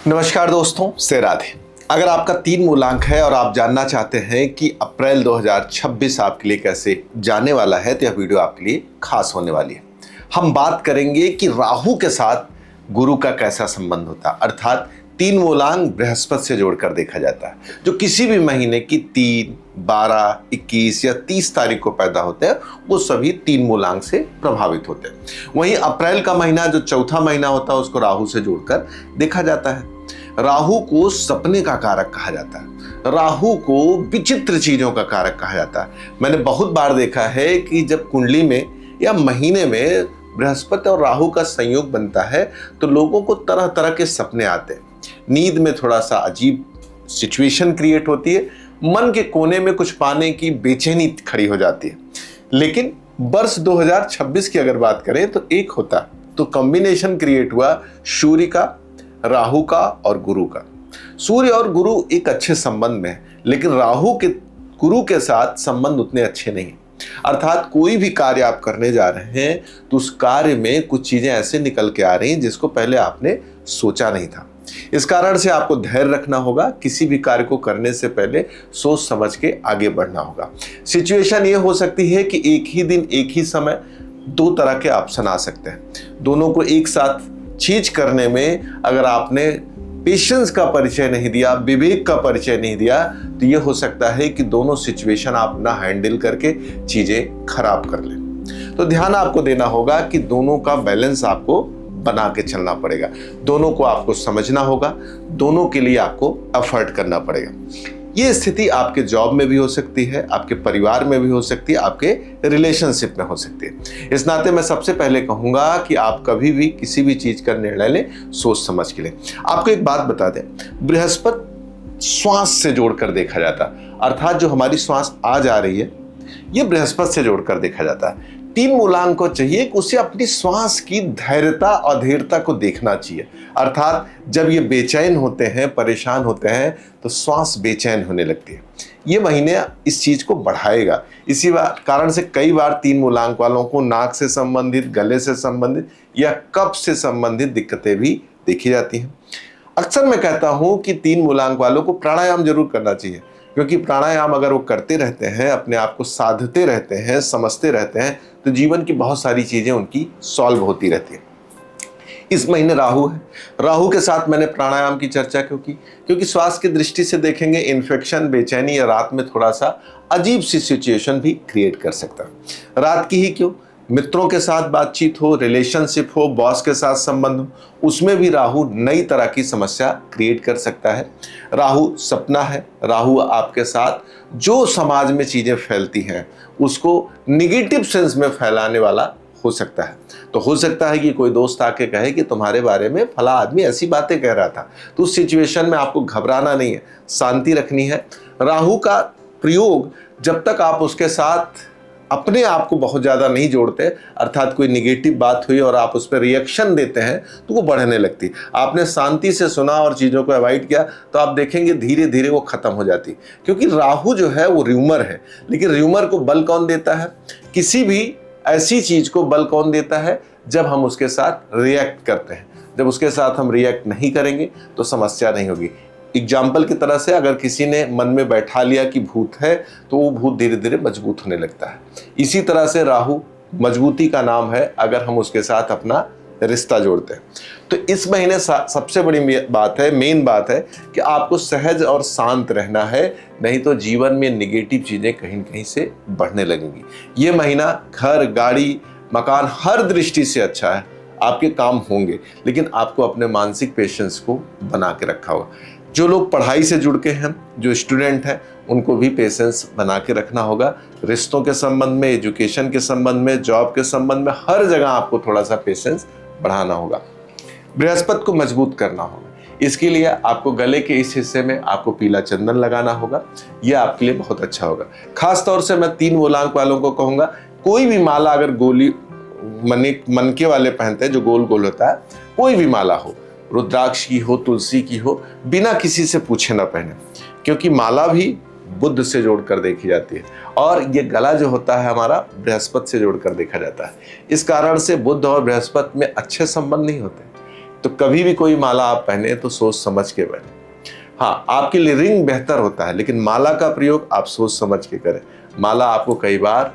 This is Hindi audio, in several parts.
नमस्कार दोस्तों, से राधे। अगर आपका 3 मूलांक है और आप जानना चाहते हैं कि अप्रैल 2026 आपके लिए कैसे जाने वाला है, तो यह वीडियो आपके लिए खास होने वाली है। हम बात करेंगे कि राहु के साथ गुरु का कैसा संबंध होता है, अर्थात 3 मूलांक बृहस्पति से जोड़कर देखा जाता है। जो किसी भी महीने की 3, 12, 21 या 30 तारीख को पैदा होते हैं, वो सभी 3 मूलांक से प्रभावित होते हैं। वहीं अप्रैल का महीना जो चौथा महीना होता है, उसको राहु से जोड़कर देखा जाता है। राहु को सपने का कारक कहा जाता है, राहु को विचित्र चीजों का कारक कहा जाता है। मैंने बहुत बार देखा है कि जब कुंडली में या महीने में बृहस्पति और राहु का संयोग बनता है तो लोगों को तरह तरह के सपने आते हैं। नींद में थोड़ा सा अजीब सिचुएशन क्रिएट होती है, मन के कोने में कुछ पाने की बेचैनी खड़ी हो जाती है। लेकिन वर्ष 2026 की अगर बात करें तो एक होता तो कॉम्बिनेशन क्रिएट हुआ सूर्य का, राहु का और गुरु का। सूर्य और गुरु एक अच्छे संबंध में है, लेकिन राहु के गुरु के साथ संबंध उतने अच्छे नहीं। अर्थात कोई भी कार्य आप करने जा रहे हैं तो उस कार्य में कुछ चीजें ऐसे निकल के आ रही हैं जिसको पहले आपने सोचा नहीं था। इस कारण से आपको धैर्य रखना होगा, किसी भी कार्य को करने से पहले सोच समझ के आगे बढ़ना होगा। सिचुएशन ये हो सकती है कि एक ही दिन एक ही समय 2 तरह के ऑप्शन आ सकते हैं। दोनों को एक साथ चीज करने में अगर आपने पेशेंस का परिचय नहीं दिया, विवेक का परिचय नहीं दिया, तो यह हो सकता है कि दोनों सिचुएशन आप ना हैंडल करके चीजें खराब कर लें। तो ध्यान आपको देना होगा कि दोनों का बैलेंस आपको बना के चलना पड़ेगा, दोनों को आपको समझना होगा, दोनों के लिए आपको एफर्ट करना पड़ेगा। ये स्थिति आपके जॉब में भी हो सकती है, आपके परिवार में भी हो सकती है, आपके रिलेशनशिप में हो सकती है। इस नाते मैं सबसे पहले कहूंगा कि आप कभी भी किसी भी चीज का निर्णय लें सोच समझ के लें। आपको एक बात बता दें, बृहस्पति श्वास से जोड़कर देखा जाता है, अर्थात जो हमारी श्वास आ जा रही है ये बृहस्पति से जोड़कर देखा जाता है। 3 मूलांक को चाहिए कि उसे अपनी श्वास की धैर्यता और धीरता को देखना चाहिए। अर्थात जब ये बेचैन होते हैं, परेशान होते हैं, तो श्वास बेचैन होने लगती है। ये महीने इस चीज को बढ़ाएगा। इसी कारण से कई बार 3 मूलांक वालों को नाक से संबंधित, गले से संबंधित या कफ से संबंधित दिक्कतें भी देखी जाती हैं। अक्सर मैं कहता हूं कि 3 मूलांक वालों को प्राणायाम जरूर करना चाहिए, क्योंकि प्राणायाम अगर वो करते रहते हैं, अपने आप को साधते रहते हैं, समझते रहते हैं, तो जीवन की बहुत सारी चीजें उनकी सॉल्व होती रहती है। इस महीने राहु है, राहु के साथ मैंने प्राणायाम की चर्चा क्यों की? क्योंकि स्वास्थ्य की दृष्टि से देखेंगे इन्फेक्शन, बेचैनी या रात में थोड़ा सा अजीब सी सिचुएशन भी क्रिएट कर सकता है। रात की ही क्यों, मित्रों के साथ बातचीत हो, रिलेशनशिप हो, बॉस के साथ संबंध हो, उसमें भी राहु नई तरह की समस्या क्रिएट कर सकता है। राहु सपना है, राहु आपके साथ जो समाज में चीजें फैलती हैं उसको निगेटिव सेंस में फैलाने वाला हो सकता है। तो हो सकता है कि कोई दोस्त आके कहे कि तुम्हारे बारे में फला आदमी ऐसी बातें कह रहा था, तो उस सिचुएशन में आपको घबराना नहीं है, शांति रखनी है। राहु का प्रयोग जब तक आप उसके साथ अपने आप को बहुत ज़्यादा नहीं जोड़ते, अर्थात कोई निगेटिव बात हुई और आप उस पर रिएक्शन देते हैं तो वो बढ़ने लगती। आपने शांति से सुना और चीज़ों को अवॉइड किया तो आप देखेंगे धीरे धीरे वो ख़त्म हो जाती। क्योंकि राहु जो है वो र्यूमर है, लेकिन र्यूमर को बल कौन देता है? किसी भी ऐसी चीज़ को बल कौन देता है? जब हम उसके साथ रिएक्ट करते हैं। जब उसके साथ हम रिएक्ट नहीं करेंगे तो समस्या नहीं होगी। एग्जाम्पल की तरह से अगर किसी ने मन में बैठा लिया कि भूत है, तो वो भूत धीरे धीरे मजबूत होने लगता है। इसी तरह से राहु मजबूती का नाम है अगर हम उसके साथ अपना रिश्ता जोड़ते हैं। तो इस महीने सबसे बड़ी बात है, मेन बात है कि आपको सहज और शांत रहना है, नहीं तो जीवन में निगेटिव चीजें कहीं न कहीं से बढ़ने लगेंगी। ये महीना घर, गाड़ी, मकान हर दृष्टि से अच्छा है, आपके काम होंगे, लेकिन आपको अपने मानसिक पेशेंस को बना के रखा होगा। जो लोग पढ़ाई से जुड़ के हैं, जो स्टूडेंट हैं, उनको भी पेशेंस बना के रखना होगा। रिश्तों के संबंध में, एजुकेशन के संबंध में, जॉब के संबंध में, हर जगह आपको थोड़ा सा पेशेंस बढ़ाना होगा। बृहस्पति को मजबूत करना होगा, इसके लिए आपको गले के इस हिस्से में आपको पीला चंदन लगाना होगा। यह आपके लिए बहुत अच्छा होगा। खास तौर से मैं 3 मूलांक वालों को कहूँगा, कोई भी माला अगर गोली मनके वाले पहनते हैं जो गोल गोल होता है, कोई भी माला हो, रुद्राक्ष की हो, तुलसी की हो, बिना किसी से पूछे ना पहने, क्योंकि माला भी बुध से जोड़कर देखी जाती है और ये गला जो होता है हमारा बृहस्पति से जोड़कर देखा जाता है। इस कारण से बुध और बृहस्पति में अच्छे संबंध नहीं होते। तो कभी भी कोई माला आप पहने तो सोच समझ के पहने। हाँ, आपके लिए रिंग बेहतर होता है, लेकिन माला का प्रयोग आप सोच समझ के करें। माला आपको कई बार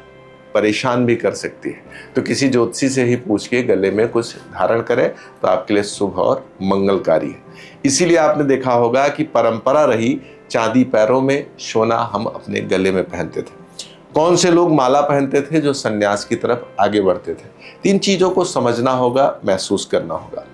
परेशान भी कर सकती है, तो किसी ज्योतिषी से ही पूछ के गले में कुछ धारण करें तो आपके लिए शुभ और मंगलकारी है। इसीलिए आपने देखा होगा कि परंपरा रही चांदी पैरों में, सोना हम अपने गले में पहनते थे। कौन से लोग माला पहनते थे? जो संन्यास की तरफ आगे बढ़ते थे। 3 चीजों को समझना होगा, महसूस करना होगा।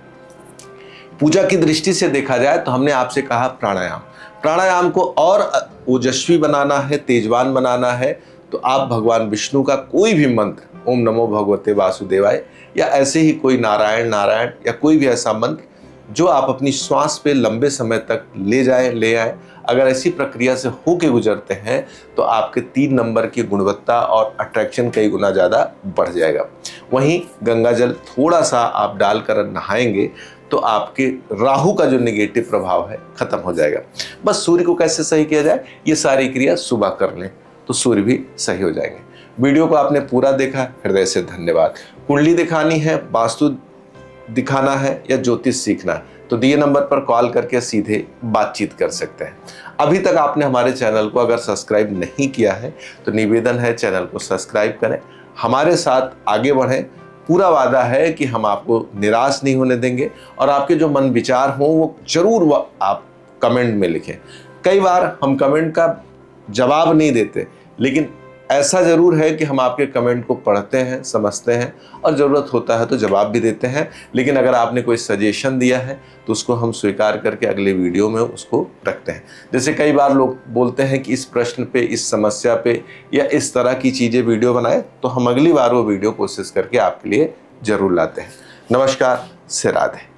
पूजा की दृष्टि से देखा जाए तो हमने आपसे कहा प्राणायाम। प्राणायाम को और ओजस्वी बनाना है, तेजवान बनाना है, तो आप भगवान विष्णु का कोई भी मंत्र, ओम नमो भगवते वासुदेवाय, या ऐसे ही कोई नारायण नारायण, या कोई भी ऐसा मंत्र जो आप अपनी श्वास पे लंबे समय तक ले आए, अगर ऐसी प्रक्रिया से होके गुजरते हैं तो आपके 3 नंबर की गुणवत्ता और अट्रैक्शन कई गुना ज़्यादा बढ़ जाएगा। वहीं गंगा जल थोड़ा सा आप डालकर नहाएंगे तो आपके राहु का जो नेगेटिव प्रभाव है खत्म हो जाएगा। बस सूर्य को कैसे सही किया जाए, ये सारी क्रिया सुबह कर लें तो सूर्य भी सही हो जाएंगे। वीडियो को आपने पूरा देखा, हृदय से धन्यवाद। कुंडली दिखानी है, वास्तु दिखाना है या ज्योतिष सीखना है तो दिए नंबर पर कॉल करके सीधे बातचीत कर सकते हैं। अभी तक आपने हमारे चैनल को अगर सब्सक्राइब नहीं किया है तो निवेदन है चैनल को सब्सक्राइब करें, हमारे साथ आगे बढ़ें। पूरा वादा है कि हम आपको निराश नहीं होने देंगे और आपके जो मन विचार हों वो जरूर आप कमेंट में लिखें। कई बार हम कमेंट का जवाब नहीं देते, लेकिन ऐसा जरूर है कि हम आपके कमेंट को पढ़ते हैं, समझते हैं और ज़रूरत होता है तो जवाब भी देते हैं। लेकिन अगर आपने कोई सजेशन दिया है तो उसको हम स्वीकार करके अगले वीडियो में उसको रखते हैं। जैसे कई बार लोग बोलते हैं कि इस प्रश्न पे, इस समस्या पे या इस तरह की चीज़ें वीडियो बनाए, तो हम अगली बार वो वीडियो कोशिश करके आपके लिए ज़रूर लाते हैं। नमस्कार, से राधे।